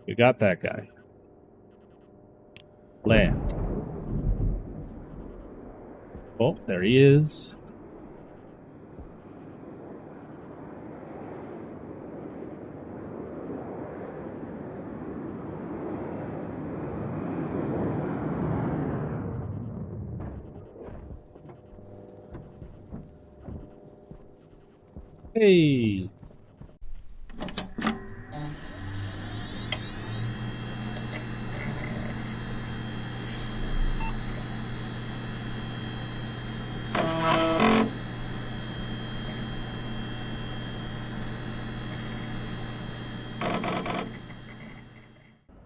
We got that guy. Land. Oh, there he is. Hey.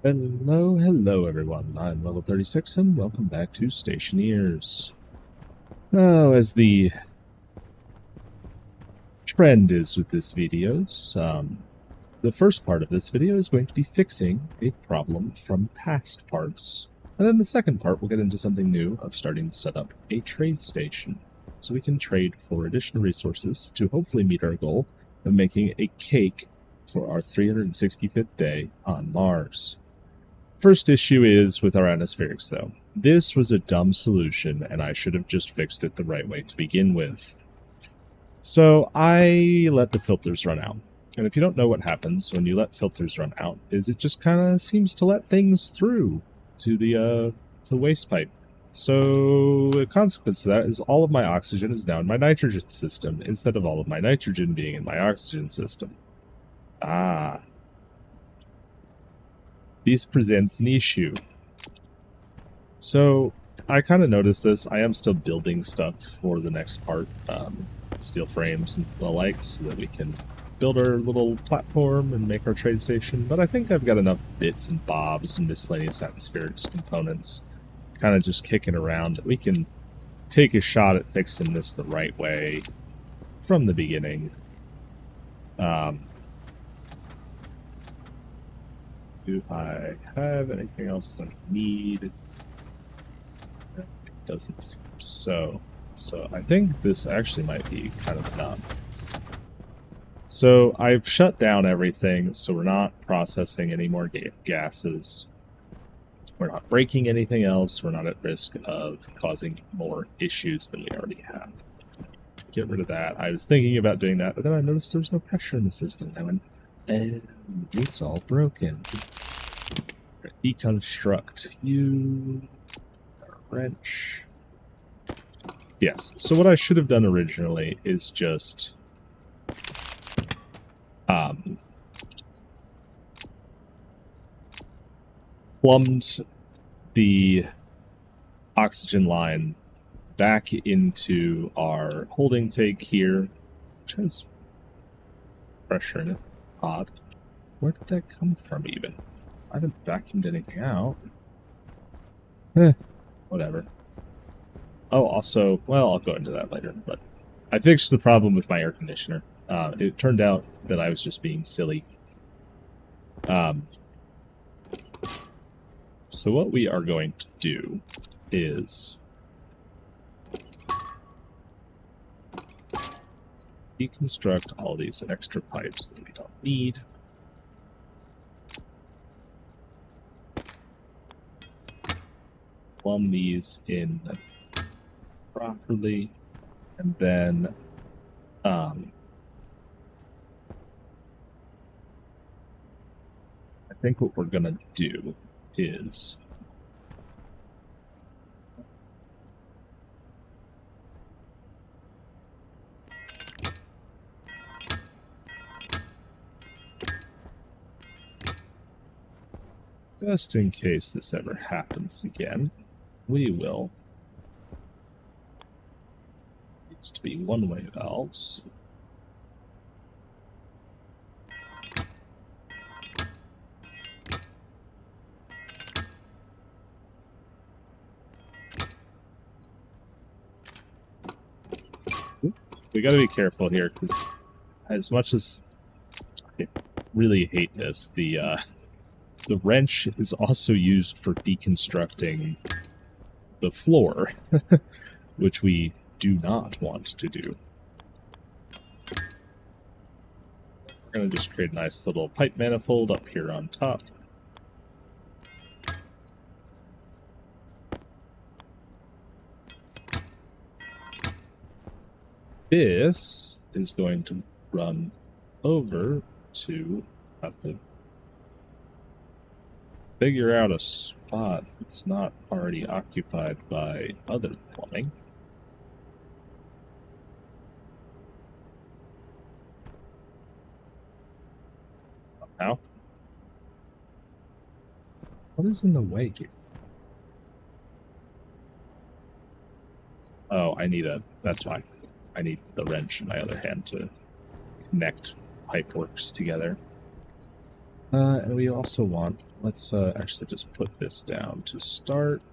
Hello everyone. I'm Level 36 and welcome back to Stationeers. Now, as the trend is with this videos, the first part of this video is going to be fixing a problem from past parts. And then the second part will get into something new of starting to set up a trade station, so we can trade for additional resources to hopefully meet our goal of making a cake for our 365th day on Mars. First issue is with our atmospherics, though. This was a dumb solution, and I should have just fixed it the right way to begin with. So I let the filters run out. And if you don't know what happens when you let filters run out, is it just kind of seems to let things through to the waste pipe. So the consequence of that is all of my oxygen is now in my nitrogen system, instead of all of my nitrogen being in my oxygen system. This presents an issue. So I kind of noticed this. I am still building stuff for the next part, steel frames and the like, so that we can build our little platform and make our trade station. But I think I've got enough bits and bobs and miscellaneous atmospherics components kind of just kicking around that we can take a shot at fixing this the right way from the beginning. Do I have anything else that I need? It doesn't seem so. So I think this actually might be kind of enough. So I've shut down everything, so we're not processing any more gases. We're not breaking anything else. We're not at risk of causing more issues than we already have. Get rid of that. I was thinking about doing that, but then I noticed there's no pressure in the system. I went, it's all broken. Deconstruct. You wrench. Yes. So what I should have done originally is just plumbed the oxygen line back into our holding tank here, which has pressure in it. Odd. Where did that come from even? I haven't vacuumed anything out. Whatever. Oh, also, well, I'll go into that later, but I fixed the problem with my air conditioner. It turned out that I was just being silly. So what we are going to do is deconstruct all these extra pipes that we don't need. Plumb these in properly, and then I think what we're gonna do is just in case this ever happens again, we will needs to be one-way valves. We gotta be careful here, because as much as I really hate this, the wrench is also used for deconstructing the floor, which we do not want to do. We're going to just create a nice little pipe manifold up here on top. This is going to run over to have to figure out a spot that's not already occupied by other plumbing. Now, what is in the way here? Oh, that's why. I need the wrench in my other hand to connect pipeworks together. And we also want, let's actually just put this down to start.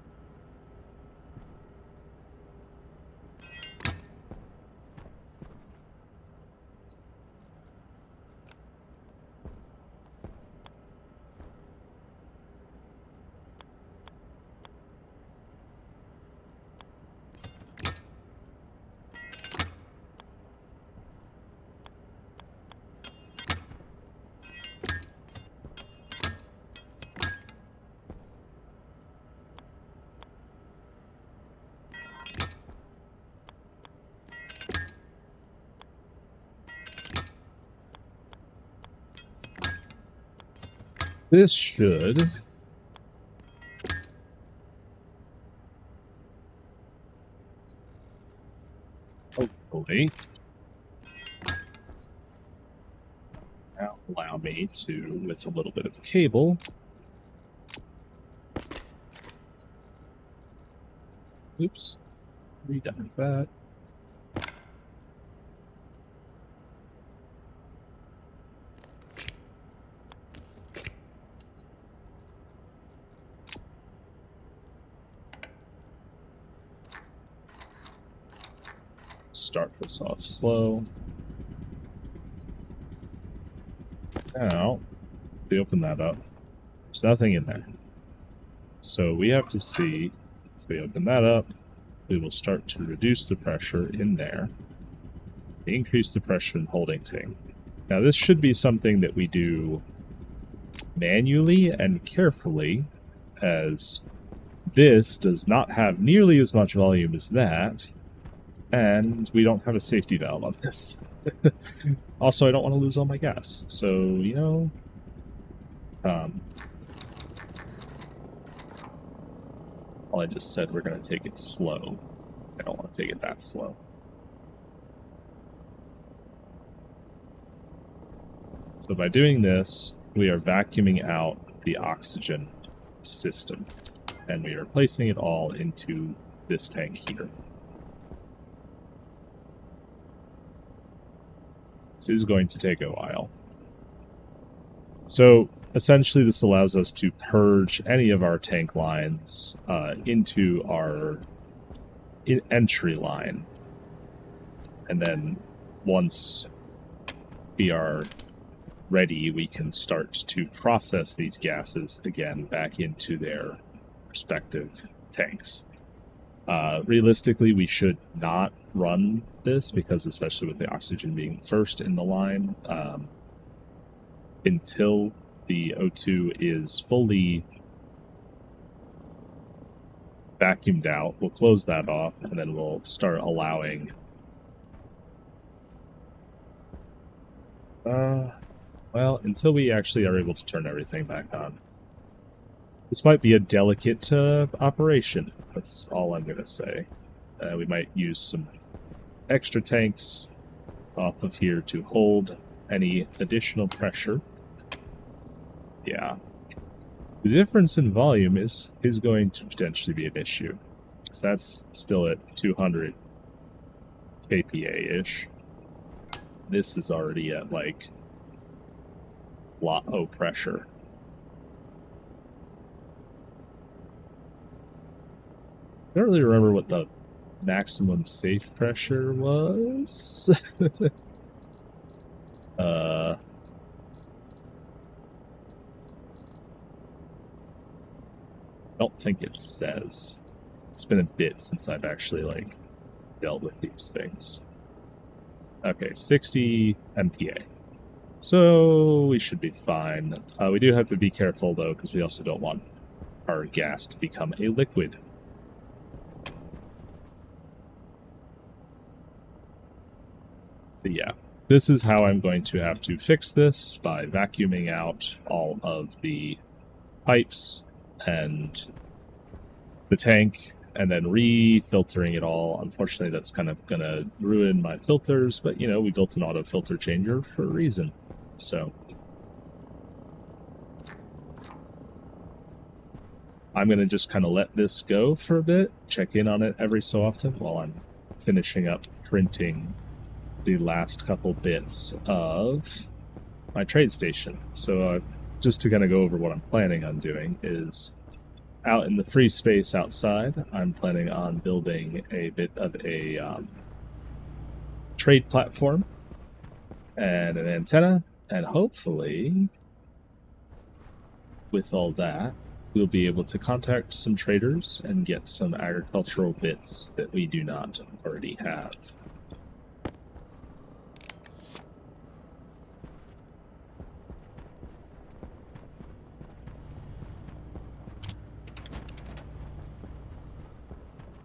This should hopefully now allow me to, with a little bit of cable, oops, redone that. Start this off slow. Now, we open that up. There's nothing in there. So we have to see, if we open that up, we will start to reduce the pressure in there, increase the pressure in holding tank. Now this should be something that we do manually and carefully, as this does not have nearly as much volume as that, and we don't have a safety valve on this. Also, I don't want to lose all my gas, so, you know, all I just said, we're going to take it slow. I don't want to take it that slow. So by doing this, we are vacuuming out the oxygen system, and we are placing it all into this tank here. This is going to take a while. So essentially this allows us to purge any of our tank lines into our entry line. And then once we are ready, we can start to process these gases again back into their respective tanks. Realistically, we should not run this because, especially with the oxygen being first in the line, until the O2 is fully vacuumed out, we'll close that off and then we'll start allowing well, until we actually are able to turn everything back on. This might be a delicate operation. That's all I'm going to say. We might use some extra tanks off of here to hold any additional pressure. Yeah. The difference in volume is going to potentially be an issue. So that's still at 200 kPa-ish. This is already at, like, low pressure. I don't really remember what the maximum safe pressure was. I don't think it says. It's been a bit since I've actually, like, dealt with these things. Okay, 60 MPa. So we should be fine. We do have to be careful, though, because we also don't want our gas to become a liquid. This is how I'm going to have to fix this, by vacuuming out all of the pipes and the tank and then re-filtering it all. Unfortunately, that's kind of going to ruin my filters, but you know, we built an auto filter changer for a reason. So I'm going to just kind of let this go for a bit, check in on it every so often while I'm finishing up printing the last couple bits of my trade station. So just to kind of go over what I'm planning on doing is, out in the free space outside, I'm planning on building a bit of a trade platform and an antenna, and hopefully with all that we'll be able to contact some traders and get some agricultural bits that we do not already have.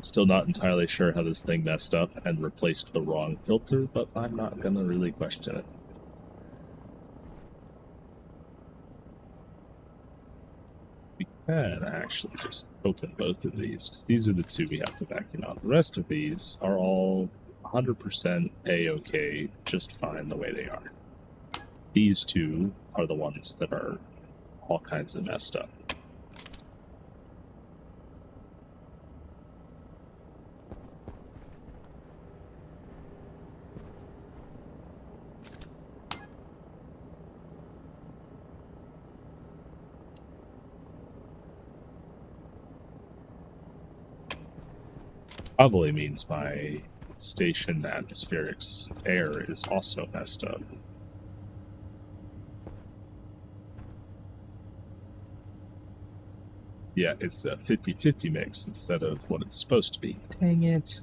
Still not entirely sure how this thing messed up and replaced the wrong filter, but I'm not gonna really question it. We can actually just open both of these, because these are the two we have to vacuum out. The rest of these are all 100% A-OK, just fine the way they are. These two are the ones that are all kinds of messed up. Probably means my station atmospheric air is also messed up. Yeah, it's a 50-50 mix instead of what it's supposed to be. Dang it.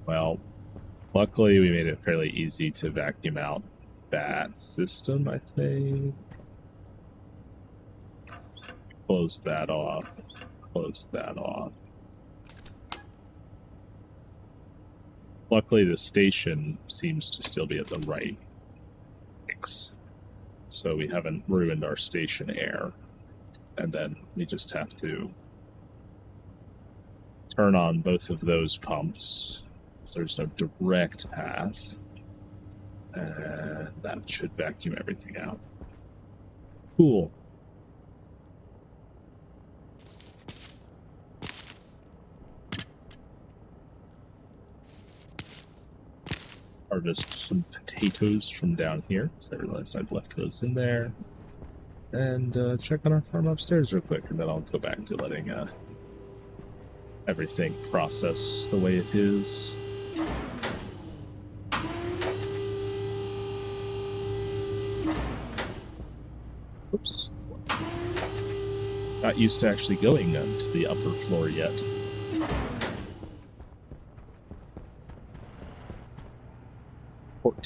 Well, luckily we made it fairly easy to vacuum out that system, I think. Close that off. Close that off. Luckily, the station seems to still be at the right mix, so we haven't ruined our station air. And then we just have to turn on both of those pumps, so there's no direct path, and that should vacuum everything out. Cool. Harvest some potatoes from down here, because I realized I'd left those in there. And check on our farm upstairs real quick, and then I'll go back to letting everything process the way it is. Oops. Not used to actually going to the upper floor yet.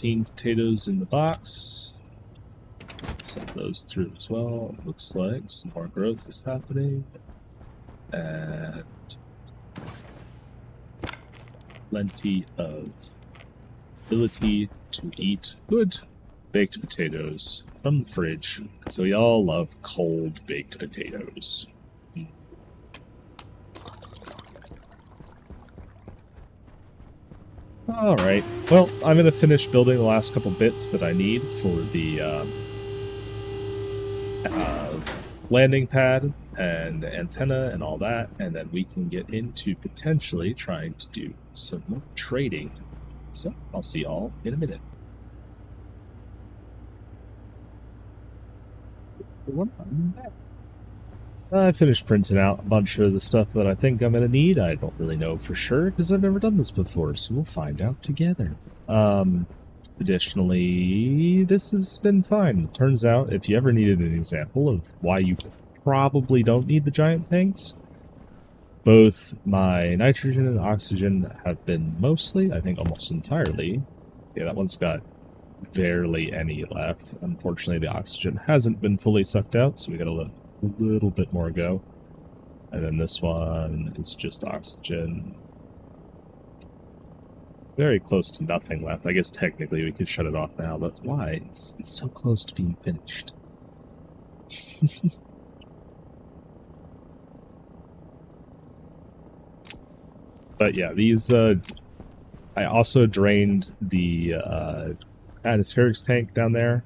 Potatoes in the box. Send those through as well. Looks like some more growth is happening. And plenty of ability to eat good baked potatoes from the fridge. So we all love cold baked potatoes. Alright, well, I'm going to finish building the last couple bits that I need for the landing pad and antenna and all that, and then we can get into potentially trying to do some more trading. So, I'll see y'all in a minute. I finished printing out a bunch of the stuff that I think I'm going to need. I don't really know for sure because I've never done this before, so we'll find out together. Additionally, this has been fine. Turns out, if you ever needed an example of why you probably don't need the giant tanks, both my nitrogen and oxygen have been mostly, I think almost entirely, yeah, that one's got barely any left. Unfortunately, the oxygen hasn't been fully sucked out, so we got a little bit more go. And then this one is just oxygen. Very close to nothing left. I guess technically we could shut it off now, but why? It's so close to being finished. But yeah, these, I also drained the atmospherics tank down there.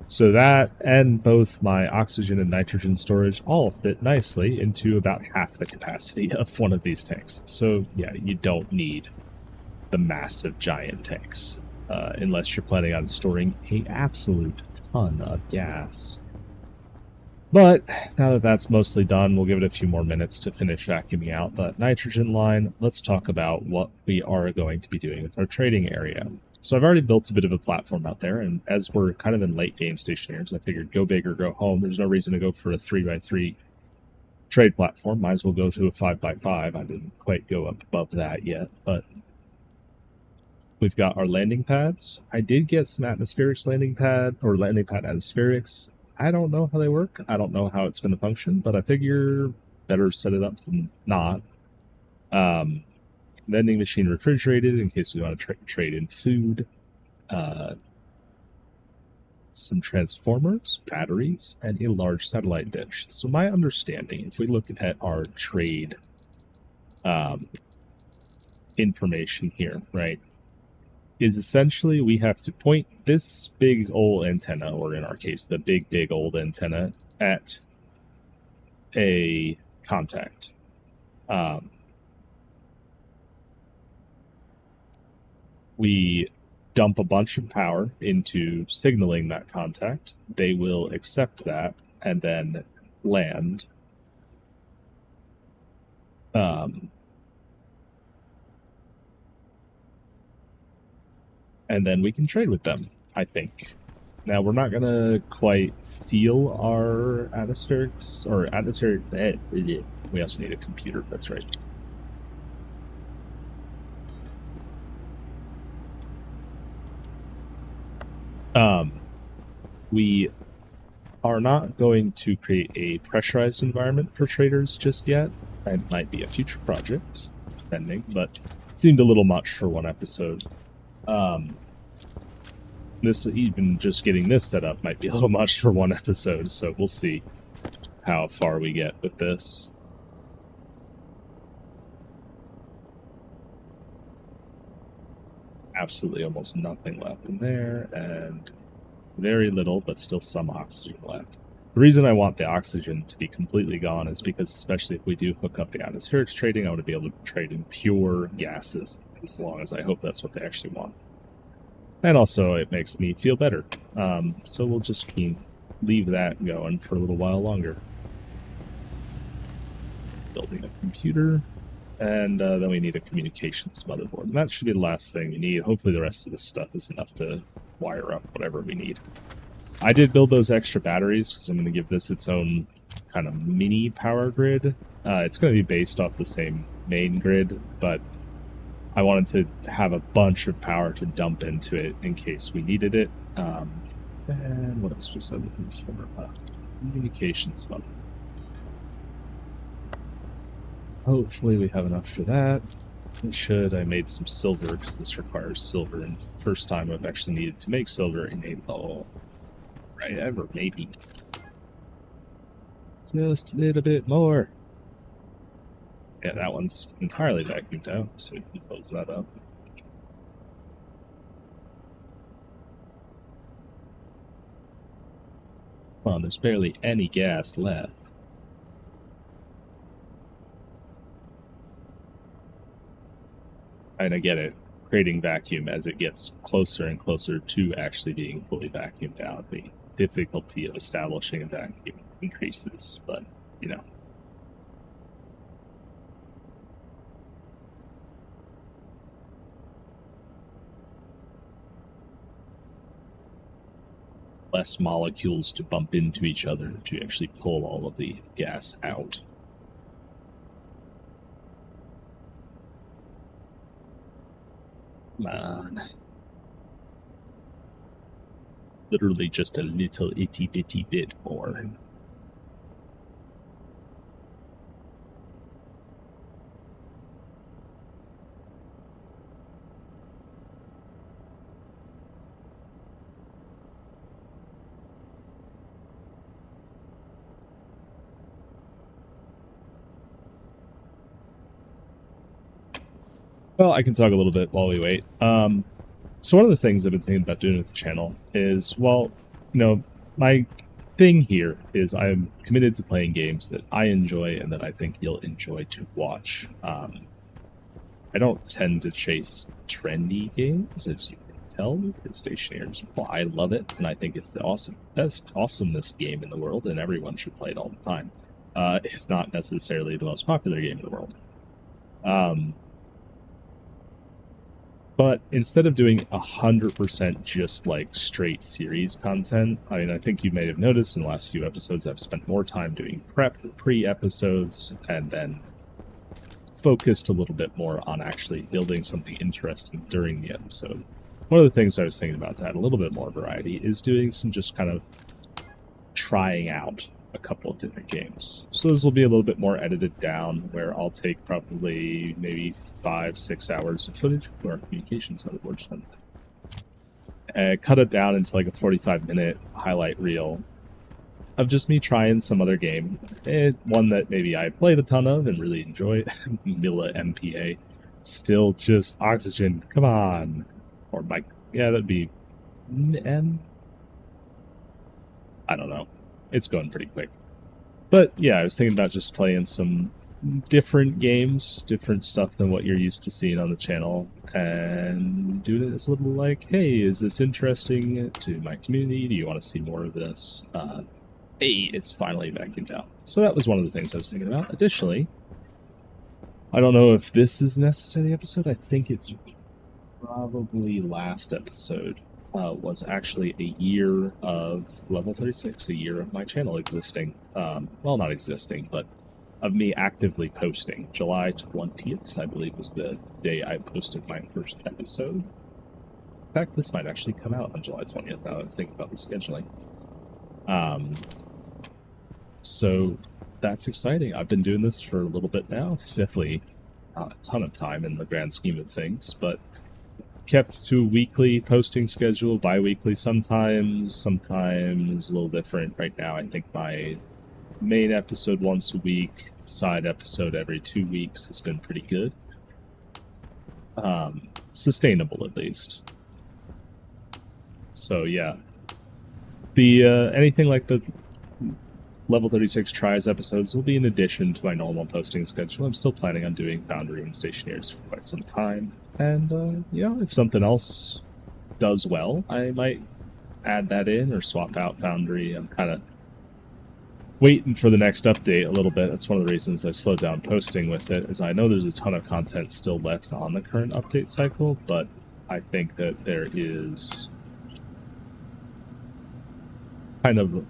So that and both my oxygen and nitrogen storage all fit nicely into about half the capacity of one of these tanks. So yeah, you don't need the massive giant tanks unless you're planning on storing an absolute ton of gas. But now that that's mostly done, we'll give it a few more minutes to finish vacuuming out the nitrogen line. Let's talk about what we are going to be doing with our trading area. So I've already built a bit of a platform out there, and as we're kind of in late game Stationeers, I figured go big or go home. There's no reason to go for a 3x3 trade platform. Might as well go to a 5x5. I didn't quite go up above that yet, but we've got our landing pads. I did get some atmospherics landing pad atmospherics. I don't know how they work. I don't know how it's going to function, but I figure better set it up than not. Vending machine refrigerated in case we want to trade in food. Some transformers, batteries, and a large satellite dish. So my understanding, if we look at our trade information here, right, is essentially we have to point this big old antenna, or in our case, the big old antenna, at a contact. We dump a bunch of power into signaling that contact. They will accept that and then land. And then we can trade with them, I think. Now, we're not going to quite seal our atmospherics, or atmospheric... we also need a computer, that's right. We are not going to create a pressurized environment for traders just yet. It might be a future project, depending, but it seemed a little much for one episode. This, even just getting this set up, might be a little much for one episode, so we'll see how far we get with this. Absolutely almost nothing left in there, and very little, but still some oxygen left. The reason I want the oxygen to be completely gone is because, especially if we do hook up the atmospherics trading, I want to be able to trade in pure gases, as long as I hope that's what they actually want. And also, it makes me feel better. So we'll just leave that going for a little while longer. Building a computer, and then we need a communications motherboard. And that should be the last thing we need. Hopefully the rest of this stuff is enough to wire up whatever we need. I did build those extra batteries because I'm going to give this its own kind of mini power grid. It's going to be based off the same main grid, but I wanted to have a bunch of power to dump into it in case we needed it. And what else was I looking for? Communications mode. Hopefully we have enough for that. We should. I made some silver because this requires silver, and it's the first time I've actually needed to make silver in a level. Right, ever, maybe. Just a little bit more. Yeah, that one's entirely vacuumed out, so we can close that up. Come on, there's barely any gas left. And I get it, creating vacuum as it gets closer and closer to actually being fully vacuumed out. The difficulty of establishing a vacuum increases, but, you know. Less molecules to bump into each other to actually pull all of the gas out. Come on. literally just a little itty bitty bit more. Well, I can talk a little bit while we wait. So one of the things I've been thinking about doing with the channel is, well, my thing here is I'm committed to playing games that I enjoy and that I think you'll enjoy to watch. I don't tend to chase trendy games, as you can tell, because Stationeers. Well, I love it, and I think it's the best awesomest game in the world, and everyone should play it all the time. It's not necessarily the most popular game in the world. But instead of doing 100% just like straight series content, I mean, I think you may have noticed in the last few episodes I've spent more time doing pre-episodes and then focused a little bit more on actually building something interesting during the episode. One of the things I was thinking about to add a little bit more variety is doing some just kind of trying out a couple of different games. So this will be a little bit more edited down, where I'll take probably maybe 5-6 hours of footage for our communications motherboards and cut it down into like a 45-minute highlight reel of just me trying some other game. One that maybe I played a ton of and really enjoy, Mila MPA. Still just Oxygen, come on. Or Mike, yeah, that'd be M. I don't know. It's going pretty quick. But yeah, I was thinking about just playing some different games, different stuff than what you're used to seeing on the channel, and doing it as a little like, hey, is this interesting to my community? Do you want to see more of this? Hey, it's finally vacuumed out. So that was one of the things I was thinking about. Additionally, I don't know if this is necessarily episode. I think it's probably last episode. Was actually a year of Level 36, a year of my channel existing. Well, not existing, but of me actively posting. July 20th, I believe, was the day I posted my first episode. In fact, this might actually come out on July 20th, now that I was thinking about the scheduling. So that's exciting. I've been doing this for a little bit now. Definitely not a ton of time in the grand scheme of things, but kept to weekly posting schedule, bi-weekly sometimes a little different. Right now, I think my main episode once a week, side episode every 2 weeks has been pretty good. Sustainable, at least. So, yeah. The anything like the Level 36 Tries episodes will be in addition to my normal posting schedule. I'm still planning on doing Foundry and Stationeers for quite some time. And, if something else does well, I might add that in or swap out Foundry. I'm kind of waiting for the next update a little bit. That's one of the reasons I slowed down posting with it, is I know there's a ton of content still left on the current update cycle, but I think that there is kind of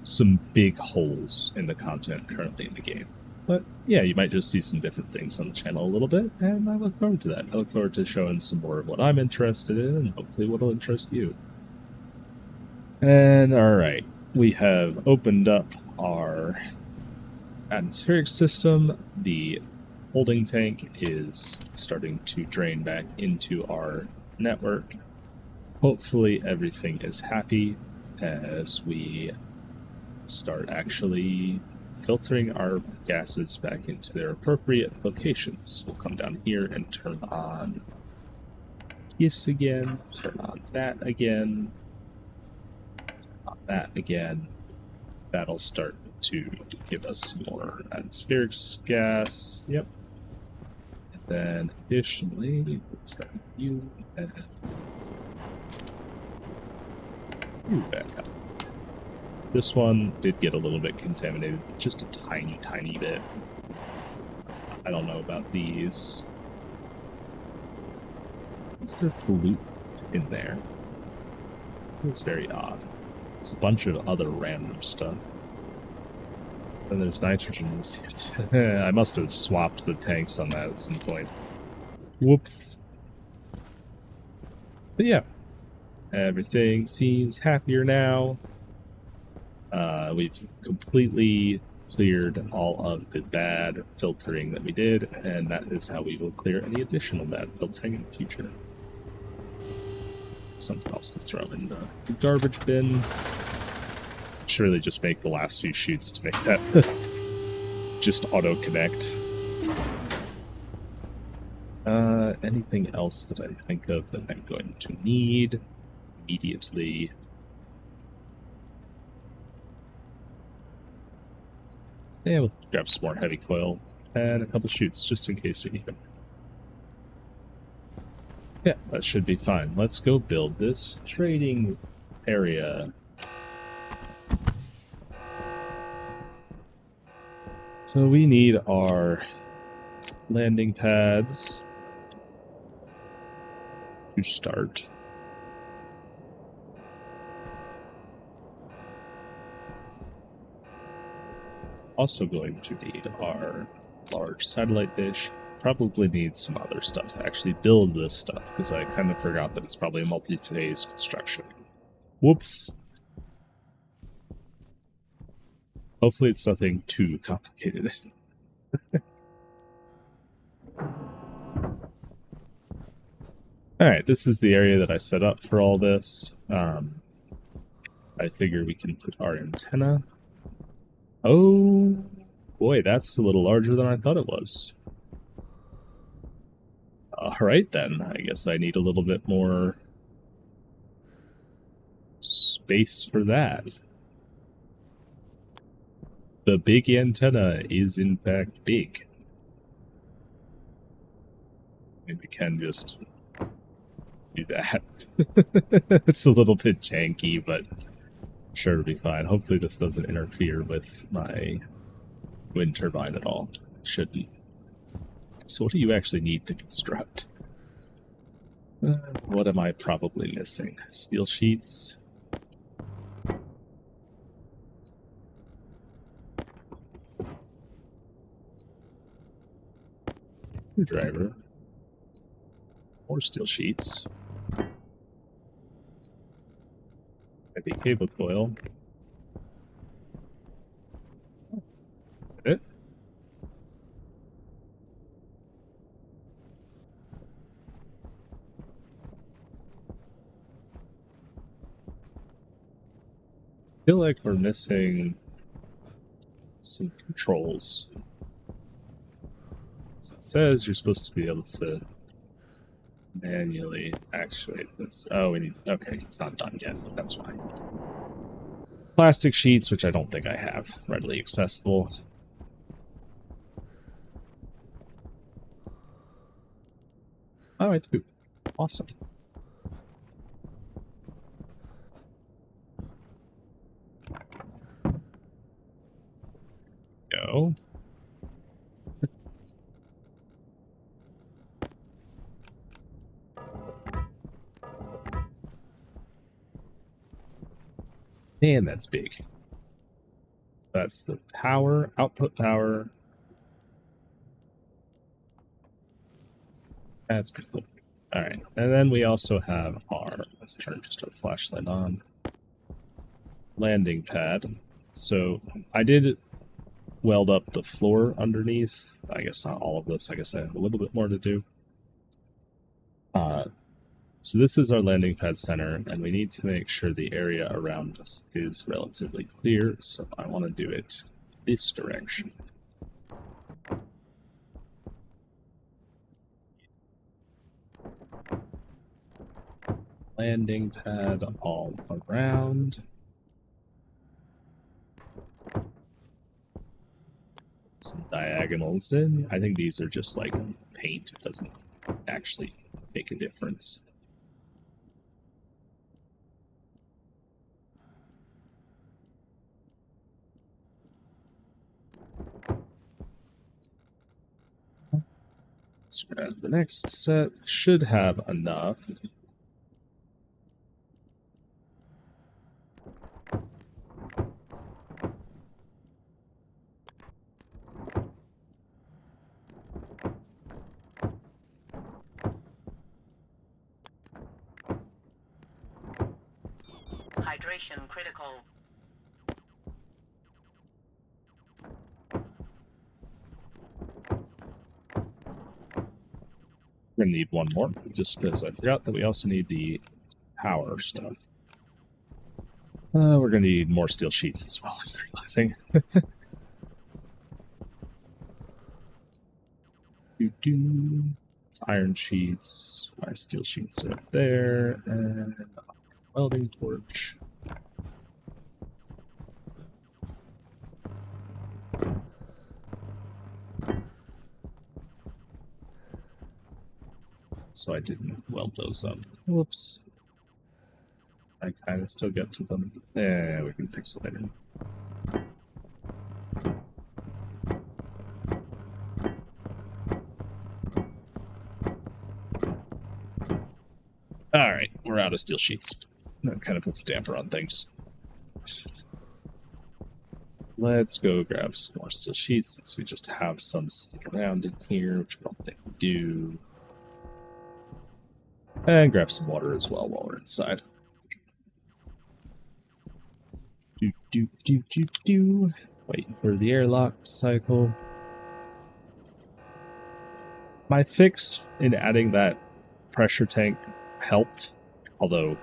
some big holes in the content currently in the game. But yeah, you might just see some different things on the channel a little bit, and I look forward to that. I look forward to showing some more of what I'm interested in, and hopefully what'll interest you. And alright, we have opened up our atmospheric system. The holding tank is starting to drain back into our network. Hopefully everything is happy as we start actually filtering our gases back into their appropriate locations. We'll come down here and turn on this again, turn on that again, on that again. That'll start to give us more atmospheric gas. Yep. And then additionally, let's go you and you back up. This one did get a little bit contaminated, just a tiny, tiny bit. I don't know about these. Is there pollutant in there? It's very odd. There's a bunch of other random stuff. And there's nitrogen in the CO2. I must have swapped the tanks on that at some point. Whoops. But yeah. Everything seems happier now. We've completely cleared all of the bad filtering that we did, and that is how we will clear any additional bad filtering in the future. Something else to throw in the garbage bin. Surely just make the last few chutes to make that just auto-connect. Anything else that I think of that I'm going to need immediately? Yeah, we'll grab some more heavy coil and a couple chutes just in case we need them. Yeah, that should be fine. Let's go build this trading area. So we need our landing pads to start. Also going to need our large satellite dish. Probably need some other stuff to actually build this stuff, because I kind of forgot that it's probably a multi-phase construction. Whoops. Hopefully it's nothing too complicated. Alright, this is the area that I set up for all this. I figure we can put our antenna. Oh, boy, that's a little larger than I thought it was. Alright then, I guess I need a little bit more space for that. The big antenna is in fact big. And we can just do that. It's a little bit janky, but sure it'll be fine. Hopefully this doesn't interfere with my wind turbine at all. It shouldn't. So what do you actually need to construct? What am I probably missing? Steel sheets? Screwdriver. More steel sheets. Heavy cable coil. It. Feel like we're missing some controls. So it says you're supposed to be able to manually actuate this. Oh, we need. Okay, it's not done yet, but that's fine. Plastic sheets, which I don't think I have readily accessible. Oh, I do. Awesome. Go. And that's big. That's the power, output power. That's pretty cool. Alright, and then we also have our, let's turn just our flashlight on, landing pad. So I did weld up the floor underneath. I guess not all of this. I guess I have a little bit more to do. So this is our landing pad center, and we need to make sure the area around us is relatively clear, so I want to do it this direction. Landing pad all around. Some diagonals in. I think these are just like paint. It doesn't actually make a difference. So the next set should have enough. Hydration critical. We're gonna need one more, just because I forgot that we also need the power stuff. We're gonna need more steel sheets as well, I'm realizing. It's iron sheets, my steel sheets are up there, and welding torch. So I didn't weld those up. Whoops. I kind of still get to them. Yeah, we can fix it later. Alright, we're out of steel sheets. That kind of puts a damper on things. Let's go grab some more steel sheets since we just have some sitting around in here, which I don't think we do. And grab some water as well while we're inside. Waiting for the airlock to cycle. My fix in adding that pressure tank helped, although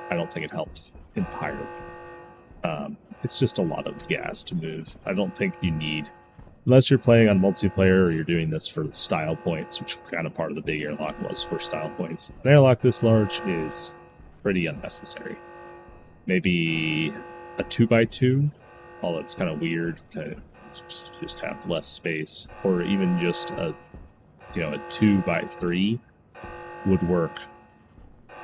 I don't think it helps entirely. It's just a lot of gas to move. I don't think you need, unless you're playing on multiplayer or you're doing this for style points, which kind of part of the big airlock was for style points. An airlock this large is pretty unnecessary. Maybe a 2x2, although it's kind of weird to just have less space, or even just a 2x3 would work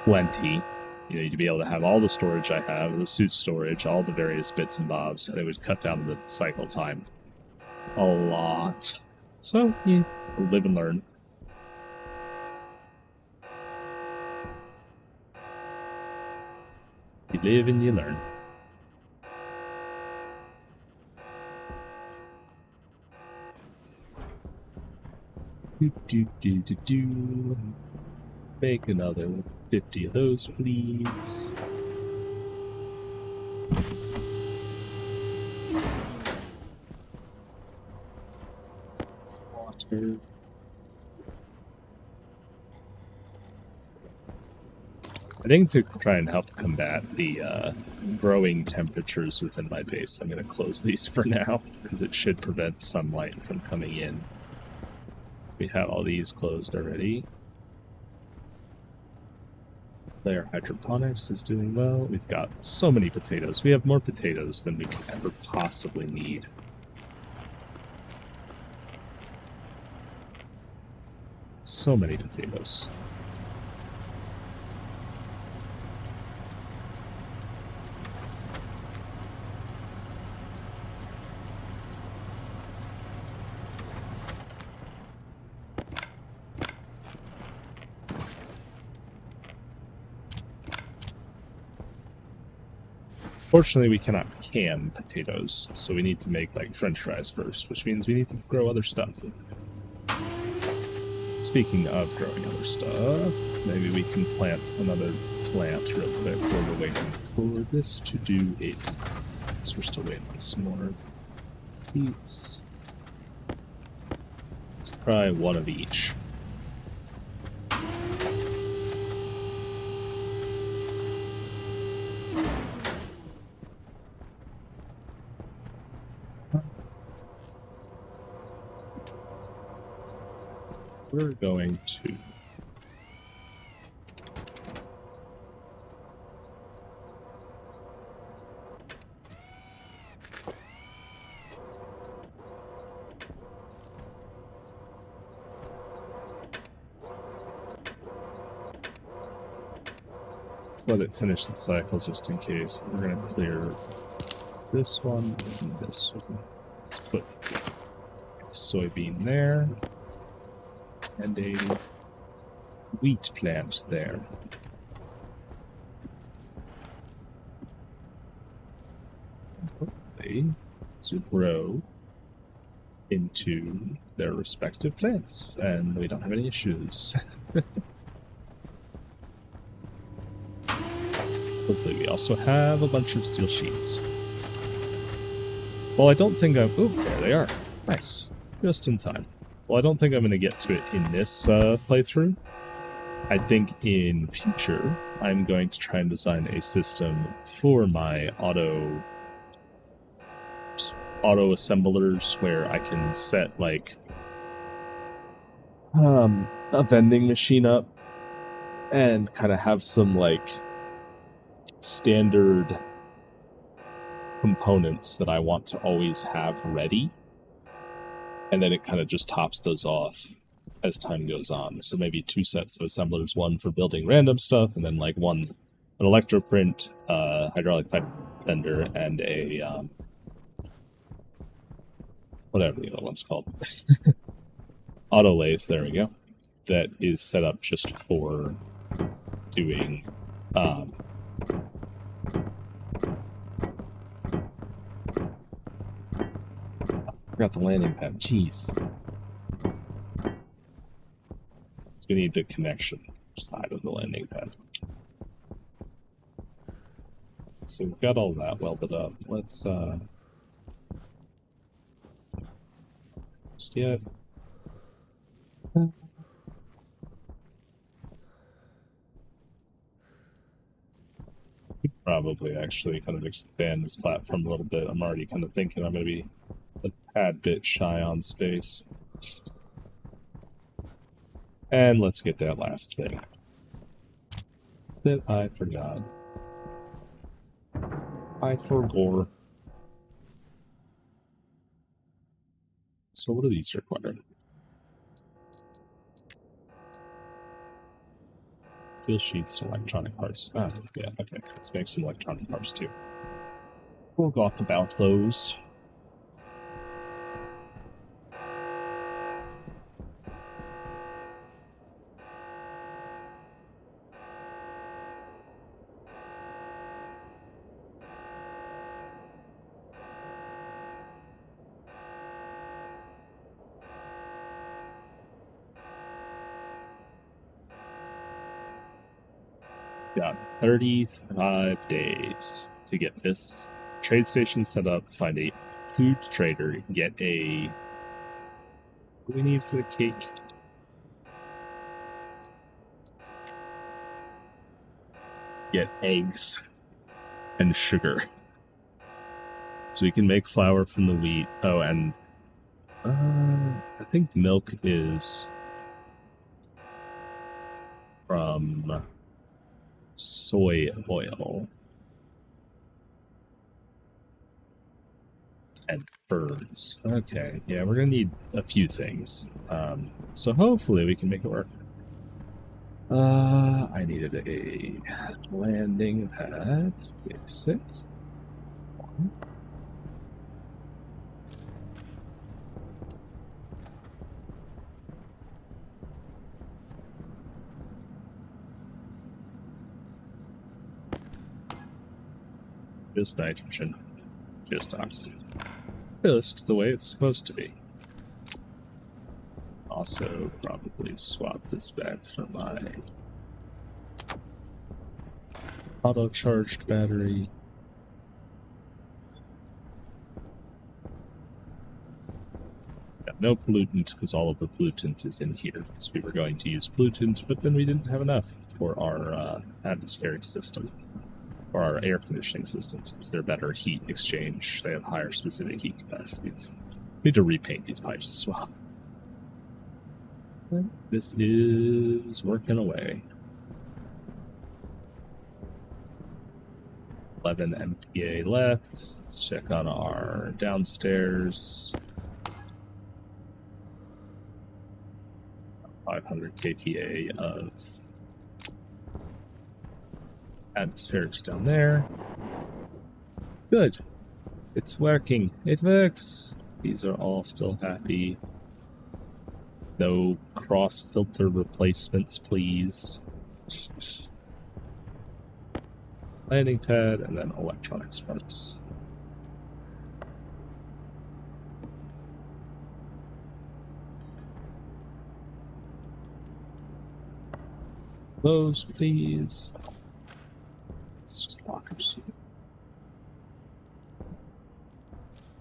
plenty. You'd be able to have all the storage I have, the suit storage, all the various bits and bobs, and it would cut down the cycle time a lot. So, yeah, live and learn. You live and you learn. Make another 50 of those, please. Water. I think to try and help combat the growing temperatures within my base, I'm going to close these for now, because it should prevent sunlight from coming in. We have all these closed already. Layer hydroponics is doing well. We've got so many potatoes. We have more potatoes than we could ever possibly need. So many potatoes. Fortunately, we cannot can potatoes, so we need to make like French fries first, which means we need to grow other stuff. Speaking of growing other stuff, maybe we can plant another plant real quick while we're waiting for this to do its thing. So we're still waiting on some more peats. Let's try one of each. We're going to let's let it finish the cycle just in case. We're going to clear this one and this one. Let's put a soybean there. And a wheat plant there. Hopefully, to grow into their respective plants, and we don't have any issues. Hopefully we also have a bunch of steel sheets. Well, I don't think I'm... Oh, there they are. Nice. Just in time. Well, I don't think I'm going to get to it in this playthrough. I think in future, I'm going to try and design a system for my auto assemblers where I can set, like, a vending machine up and kind of have some, like, standard components that I want to always have ready, and then it kind of just tops those off as time goes on. So maybe 2 sets of assemblers, one for building random stuff, and then like an electroprint, hydraulic pipe bender, and a whatever the other one's called. Auto lathe, there we go. That is set up just for doing forgot the landing pad. Jeez. So we need the connection side of the landing pad. So we've got all that welded up. Let's just yet. Probably actually kind of expand this platform a little bit. I'm already kind of thinking I'm going to be a tad bit shy on space. And let's get that last thing that I forgot. I forgot. So what do these require? Steel sheets and electronic parts. Ah, yeah, okay. Let's make some electronic parts too. We'll talk about those. Got 35 days to get this trade station set up, find a food trader, get a... What do we need for the cake? Get eggs and sugar. So we can make flour from the wheat. Oh, and I think milk is from soy oil and ferns. Okay, yeah, we're gonna need a few things. So hopefully we can make it work. I needed a landing pad. Basic. Just nitrogen. Just oxygen. Just the way it's supposed to be. Also, probably swap this back for my auto-charged battery. Yeah, no pollutant, because all of the pollutant is in here, because we were going to use pollutant, but then we didn't have enough for our atmospheric system, or our air conditioning systems, because they're better heat exchange. They have higher specific heat capacities. We need to repaint these pipes as well. But this is working away. 11 MPa left. Let's check on our downstairs. 500 kPa of atmospherics down there. Good. It's working. It works. These are all still happy. No cross-filter replacements, please. Landing pad, and then electronics parts. Those, please. Let's just lockers.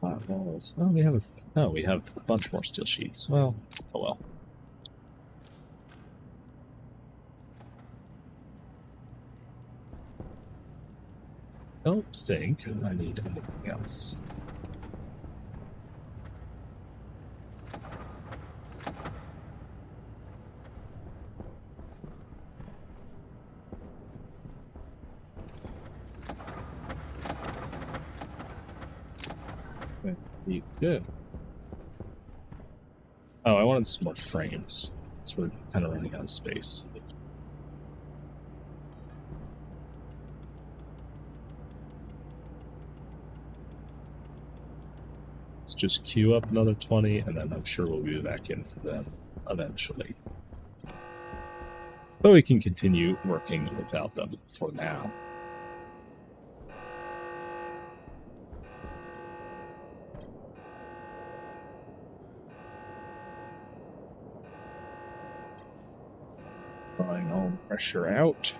Flat walls. Oh, we have a bunch more steel sheets. Well, oh well. Don't think I need anything else. You good. Oh, I wanted some more frames. So we're kind of running out of space. Let's just queue up another 20, and then I'm sure we'll be back into them eventually. But we can continue working without them for now. Drawing all pressure out.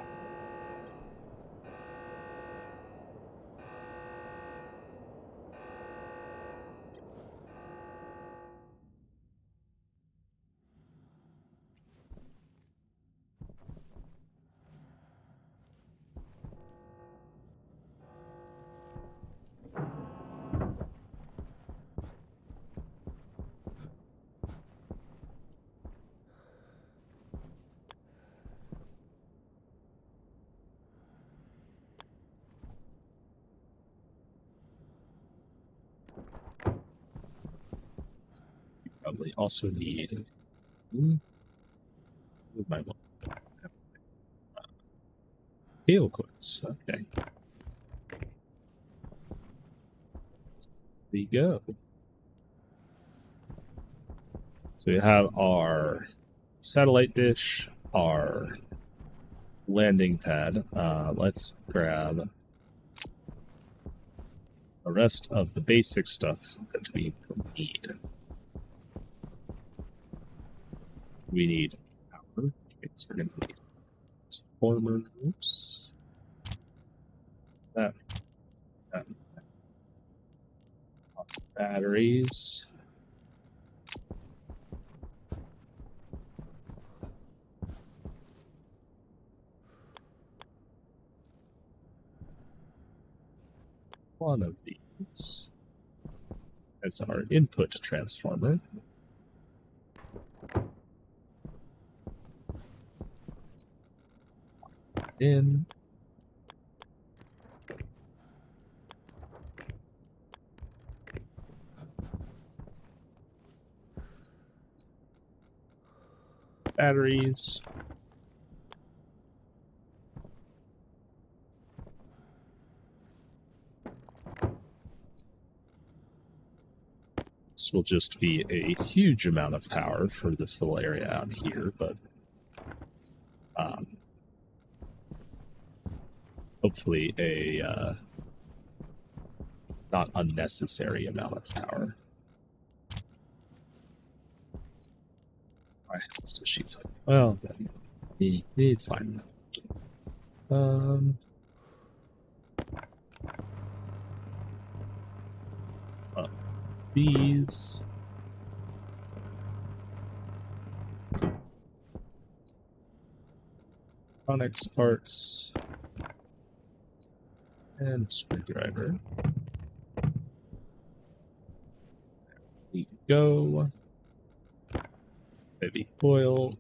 Probably also need my scale quotes. Okay. There you go. So we have our satellite dish, our landing pad. Let's grab the rest of the basic stuff that we need. We need power. Okay, so we're going to need transformers. That. Batteries. One of these as our input transformer. In. Batteries. This will just be a huge amount of power for this little area out here, but hopefully a not unnecessary amount of power. Alright, let's do sheets. Well, it's fine. These. Electronics parts. And screwdriver. There we go. Heavy coil.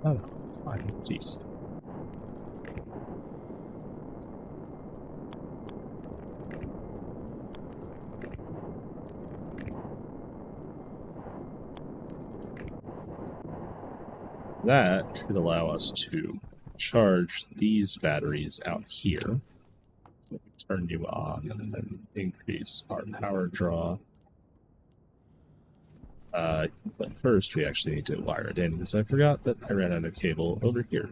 Oh, fine. Jeez. That should allow us to charge these batteries out here. So we turn you on and then increase our power draw. But first, we actually need to wire it in, because I forgot that I ran out of cable over here.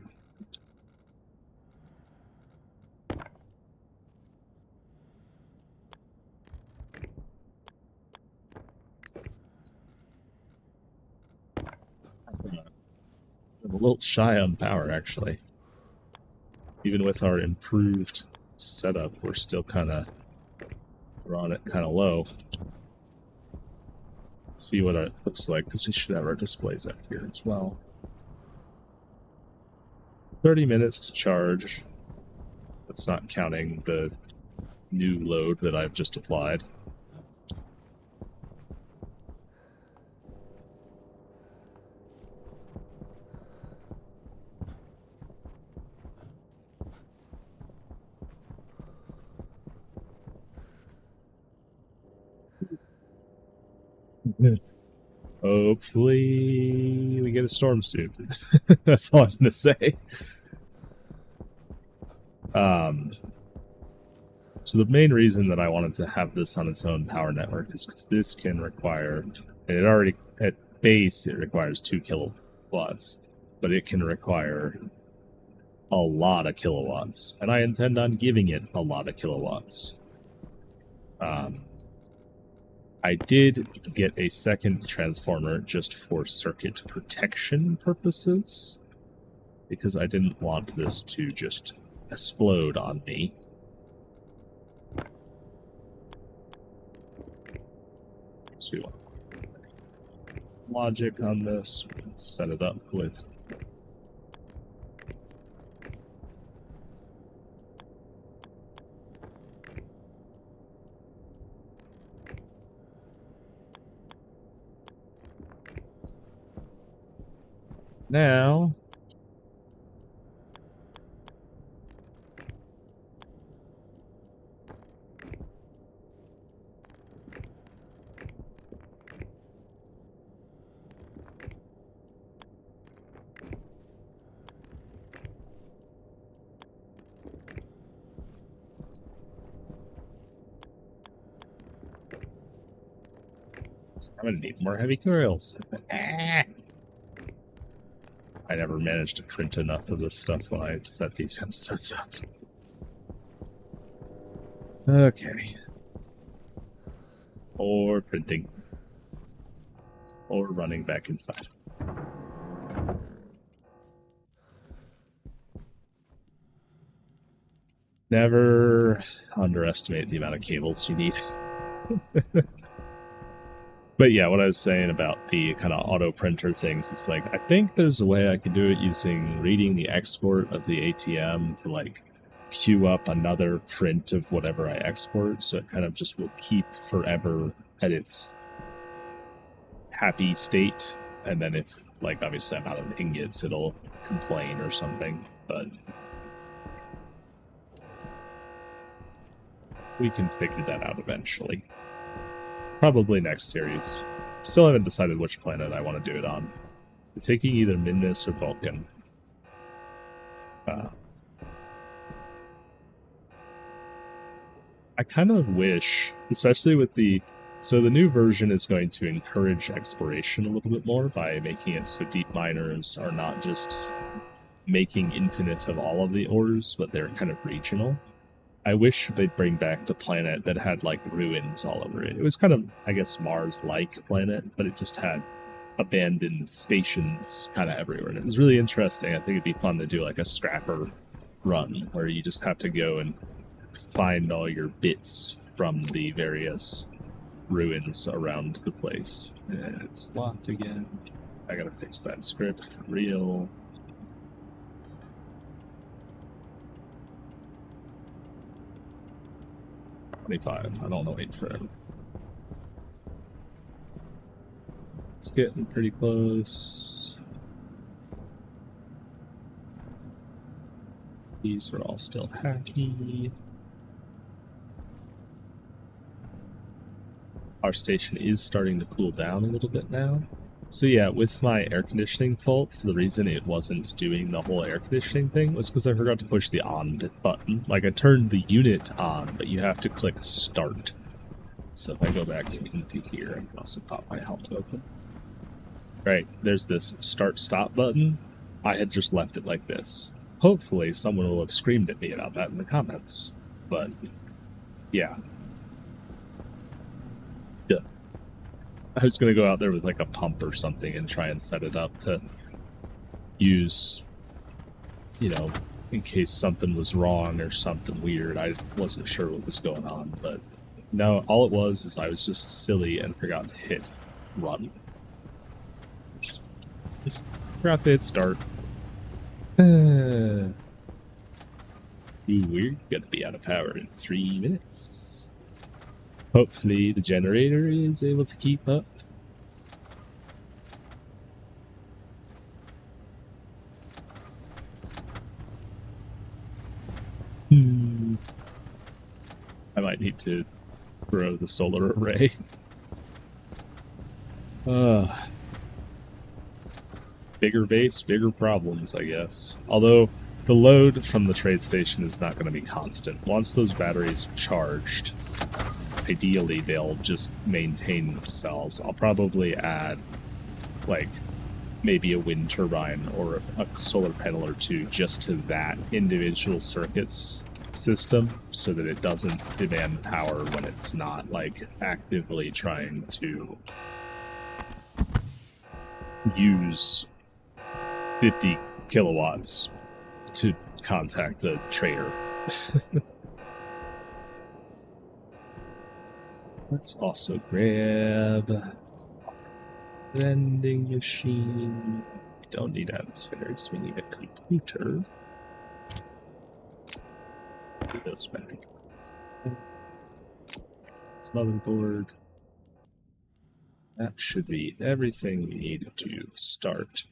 I'm a little shy on power, actually. Even with our improved setup, we're still we're on it kind of low. Let's see what it looks like, because we should have our displays up here as well. 30 minutes to charge. That's not counting the new load that I've just applied. Hopefully we get a storm soon. That's all I'm gonna say. So the main reason that I wanted to have this on its own power network is because this can require, and it already at base it requires 2 kilowatts, but it can require a lot of kilowatts, and I intend on giving it a lot of kilowatts. I did get a second transformer just for circuit protection purposes, because I didn't want this to just explode on me. So we want logic on this. Let's set it up with now. I'm gonna need more heavy coils. I never managed to print enough of this stuff when I set these episodes up. Okay. Or printing. Or running back inside. Never underestimate the amount of cables you need. But yeah, what I was saying about the kind of auto printer things, it's like, I think there's a way I can do it using reading the export of the ATM to like queue up another print of whatever I export, so it kind of just will keep forever at its happy state, and then if, like, obviously I'm out of ingots, it'll complain or something, but we can figure that out eventually. Probably next series. Still haven't decided which planet I want to do it on. I'm taking either Minmus or Vulcan. I kind of wish, especially with the... So the new version is going to encourage exploration a little bit more by making it so deep miners are not just making infinite of all of the ores, but they're kind of regional. I wish they'd bring back the planet that had, like, ruins all over it. It was kind of, I guess, Mars-like planet, but it just had abandoned stations kind of everywhere. And it was really interesting. I think it'd be fun to do, like, a scrapper run, where you just have to go and find all your bits from the various ruins around the place. And it's locked again. I gotta fix that script for real. I don't want to wait forever. It's getting pretty close. These are all still hacky. Our station is starting to cool down a little bit now. So yeah, with my air conditioning faults, the reason it wasn't doing the whole air conditioning thing was because I forgot to push the on button. Like, I turned the unit on, but you have to click start. So if I go back into here, I can also pop my helmet open. Right, there's this start-stop button. I had just left it like this. Hopefully someone will have screamed at me about that in the comments. But, yeah. Yeah. I was going to go out there with like a pump or something and try and set it up to use, you know, in case something was wrong or something weird. I wasn't sure what was going on, but no, all it was is I was just silly and forgot to hit run. Forgot to hit start. Ooh, we're gonna be out of power in 3 minutes. Hopefully the generator is able to keep up. I might need to grow the solar array. Bigger base, bigger problems, I guess. Although the load from the trade station is not going to be constant. Once those batteries are charged, ideally they'll just maintain themselves. I'll probably add, like, maybe a wind turbine or a solar panel or two just to that individual circuits system so that it doesn't demand power when it's not, like, actively trying to use 50 kilowatts to contact a trader. Let's also grab vending machine. We don't need atmospheres, we need a computer. Put those back. This motherboard. That should be everything we need to start.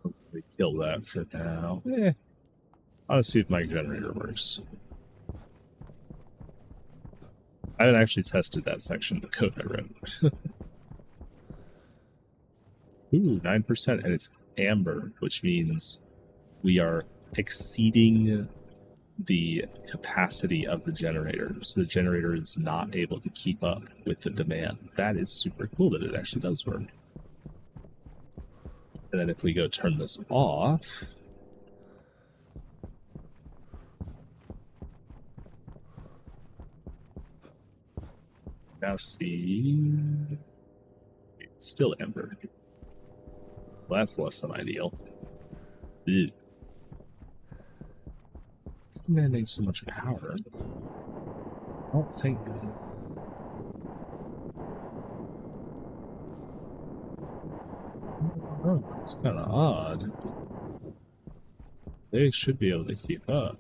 Hopefully kill that for now. I'll see if my generator works. I haven't actually tested that section of the code I wrote. Ooh, 9%, and it's amber, which means we are exceeding the capacity of the generator. So the generator is not able to keep up with the demand. That is super cool that it actually does work. And then if we go turn this off, now see, it's still amber. Well, that's less than ideal. Ew. It's demanding so much power. I don't think. Oh, it's kind of odd. They should be able to keep up.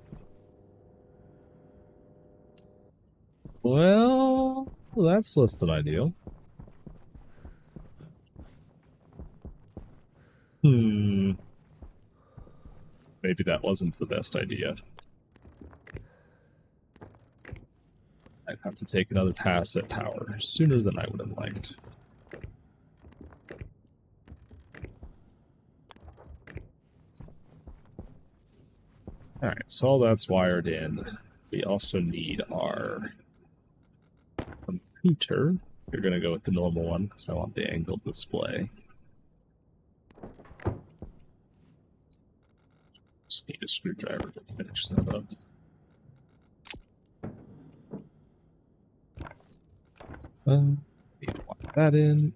Well, that's less than ideal. Maybe that wasn't the best idea. I'd have to take another pass at power sooner than I would have liked. Alright, so all that's wired in. We also need our computer. We're going to go with the normal one because I want the angled display. Just need a screwdriver to finish that up. Need to lock that in.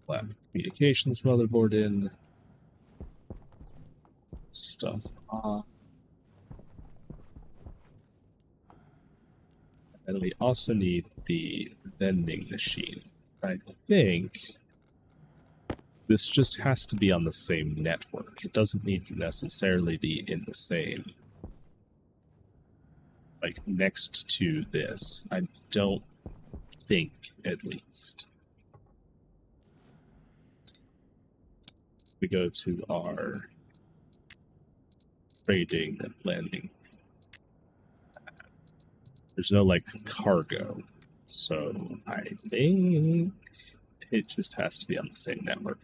Lab communications motherboard in. Stuff on. And we also need the vending machine. I think this just has to be on the same network. It doesn't need to necessarily be in the same, like, next to this. I don't think, at least. We go to our trading and landing. There's no, like, cargo. So I think it just has to be on the same network.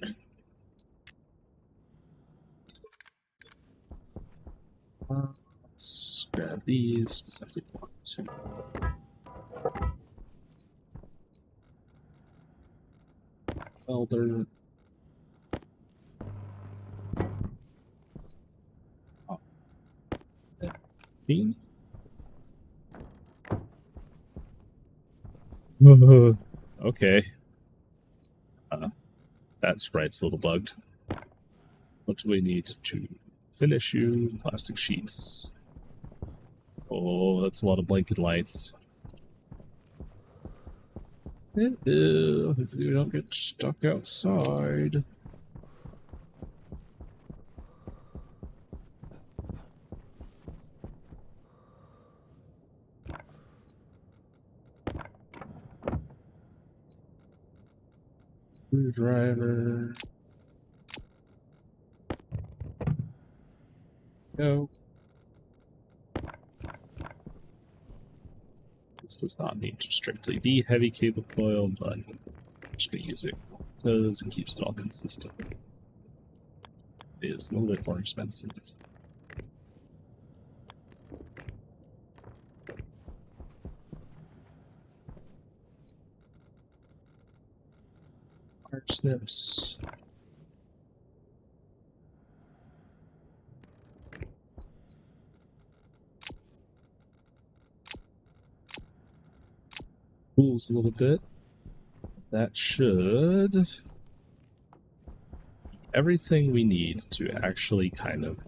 Let's grab these, because I didn't want to. Welder. Oh. 15. Okay. That sprite's a little bugged. What do we need to finish you? Plastic sheets. Oh, that's a lot of blinking lights. Ew, if you don't get stuck outside. Screwdriver. Go. This does not need to strictly be heavy cable coil, but I'm just going to use it because it keeps it all consistent. It is a little bit more expensive. Parsnips. Cools a little bit. That should... everything we need to actually kind of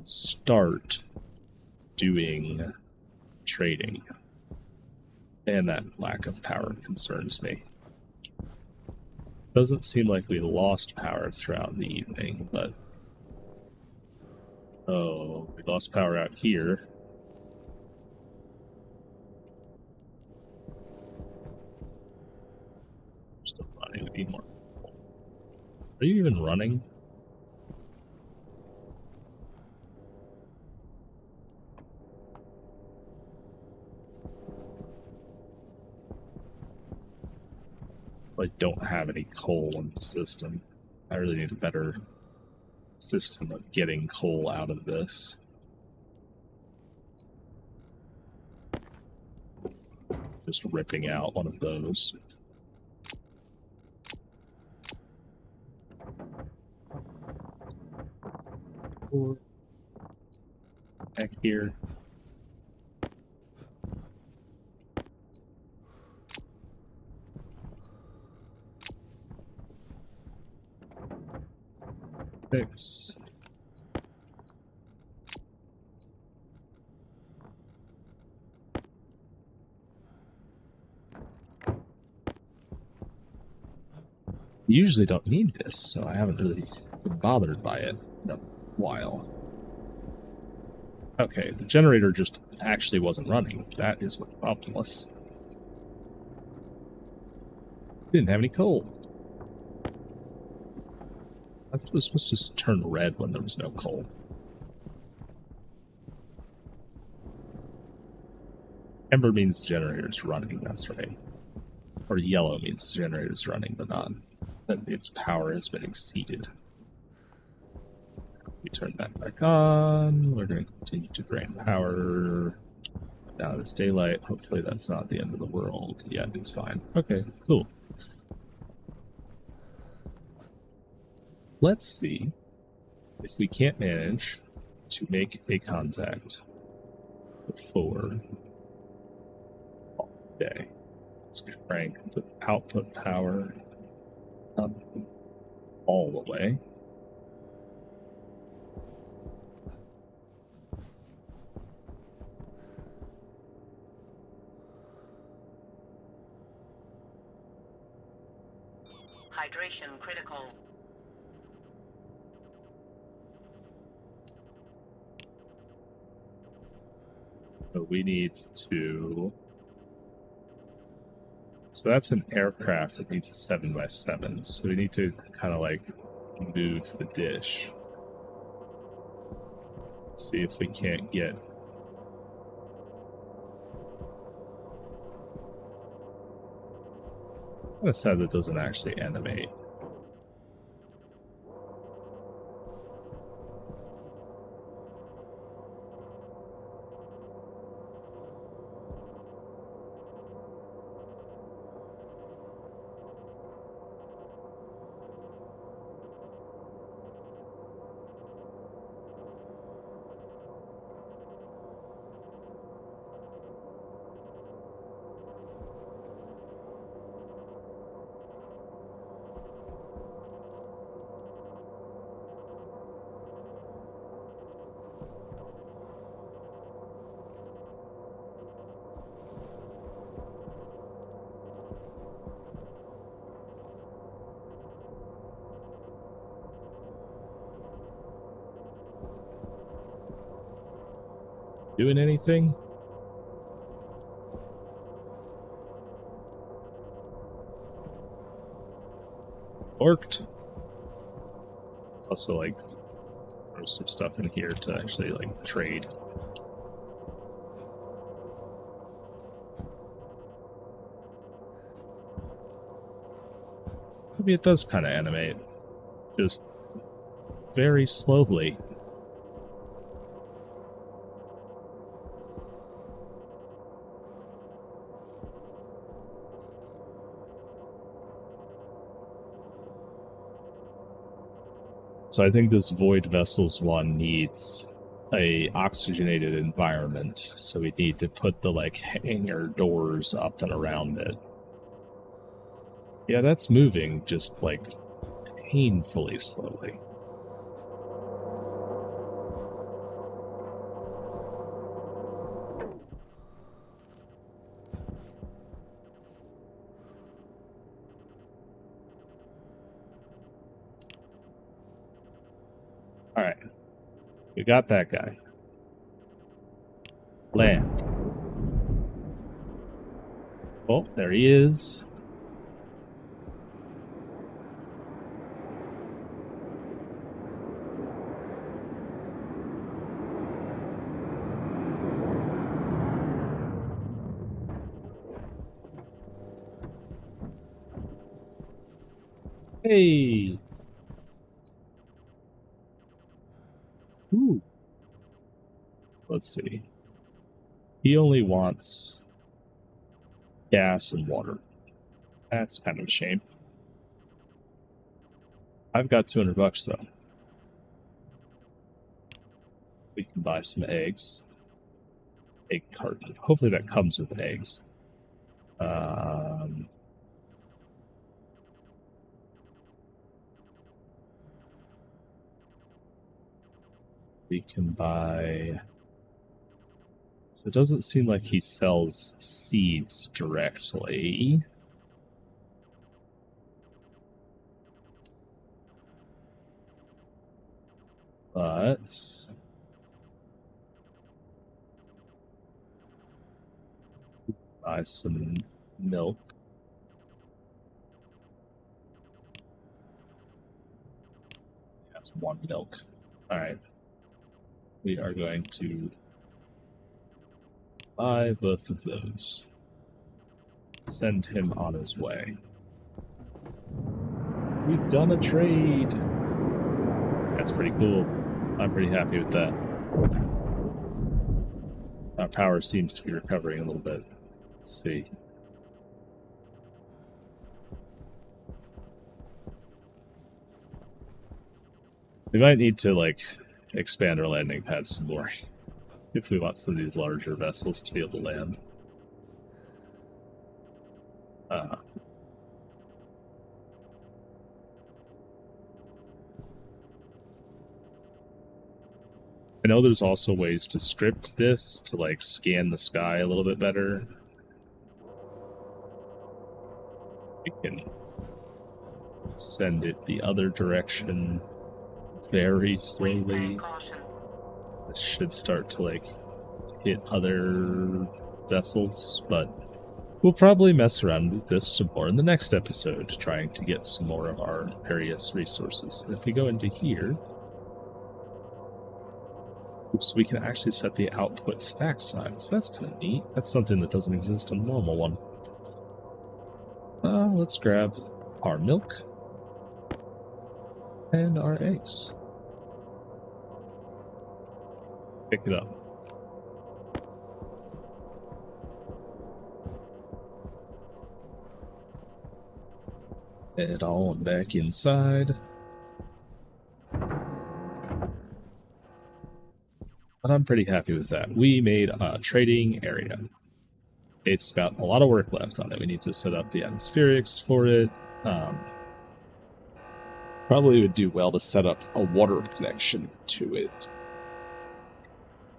start doing trading. And that lack of power concerns me. Doesn't seem like we lost power throughout the evening, but... oh, we lost power out here. Still running to be more. Are you even running? I don't have any coal in the system. I really need a better system of getting coal out of this. Just ripping out one of those. Back here. Fix. You usually don't need this, so I haven't really been bothered by it in a while. Okay, the generator just actually wasn't running. That is what the problem was. Didn't have any coal. I thought it was supposed to turn red when there was no coal. Amber means the generator's running, that's right. Or yellow means the generator's running, but not that its power has been exceeded. We turn that back on. We're going to continue to drain power. Now it's daylight. Hopefully that's not the end of the world. Yeah, it's fine. Okay, cool. Let's see if we can't manage to make a contact before day. Let's crank the output power up all the way. Hydration critical. So we need to... so that's an aircraft that needs a 7x7. So we need to kind of like move the dish. See if we can't get Kind of sad that doesn't actually animate. Doing anything? Borked. Also, like, throw some stuff in here to actually, like, trade. Maybe it does kind of animate. Just very slowly. So I think this Void Vessels one needs a oxygenated environment. So we need to put the like hangar doors up and around it. Yeah, that's moving just like painfully slowly. All right. We got that guy. Land. Oh, there he is. Hey. Ooh. Let's see. He only wants gas and water. That's kind of a shame. I've got $200 though. We can buy some eggs. Egg carton. Hopefully that comes with eggs. We can buy. So it doesn't seem like he sells seeds directly. But buy some milk. That's one milk. All right. We are going to buy both of those. Send him on his way. We've done a trade. That's pretty cool. I'm pretty happy with that. Our power seems to be recovering a little bit. Let's see. We might need to, like, expand our landing pad some more if we want some of these larger vessels to be able to land. I know there's also ways to script this to like scan the sky a little bit better. We can send it the other direction very slowly. This should start to like hit other vessels, but we'll probably mess around with this some more in the next episode, trying to get some more of our various resources. If we go into here, so we can actually set the output stack size. That's kind of neat. That's something that doesn't exist on the normal one. Let's grab our milk and our eggs. Pick it up. Head on back inside. But I'm pretty happy with that. We made a trading area. It's got a lot of work left on it. We need to set up the atmospherics for it. Probably would do well to set up a water connection to it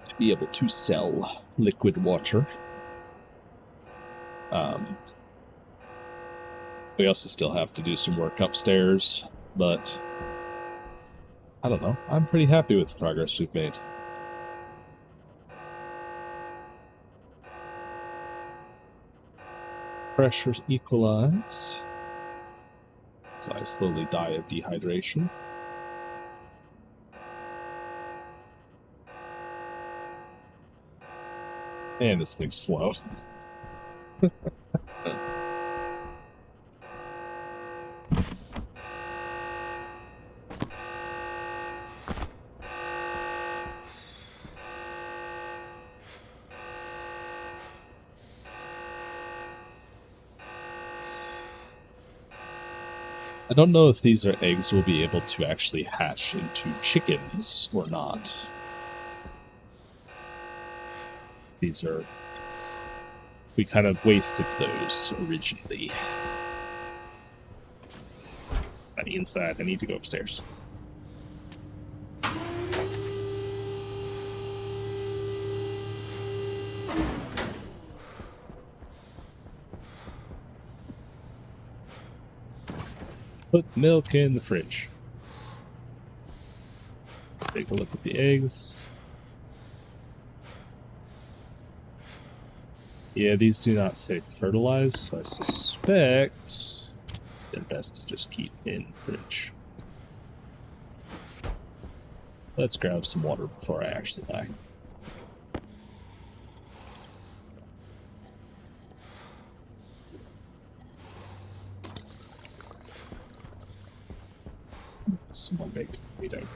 to be able to sell liquid water. We also still have to do some work upstairs, but I don't know. I'm pretty happy with the progress we've made. Pressures equalize as I slowly die of dehydration. Man, this thing's slow. I don't know if these are eggs we'll be able to actually hatch into chickens or not. These are... We kind of wasted those originally. On the inside, I need to go upstairs. Put milk in the fridge. Let's take a look at the eggs. Yeah, these do not say fertilized, so I suspect they're best to just keep in fridge. Let's grab some water before I actually die. Someone baked potato.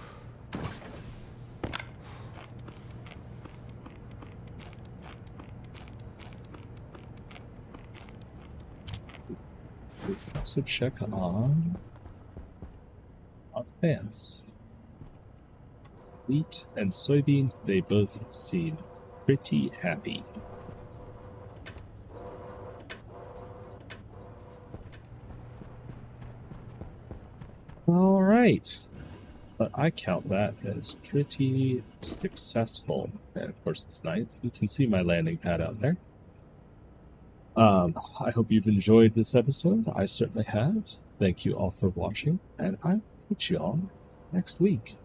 We can also check on our plants. Wheat and soybean, they both seem pretty happy. All right. But I count that as pretty successful. And of course, it's night. You can see my landing pad out there. I hope you've enjoyed this episode. I certainly have. Thank you all for watching, and I'll catch you all next week.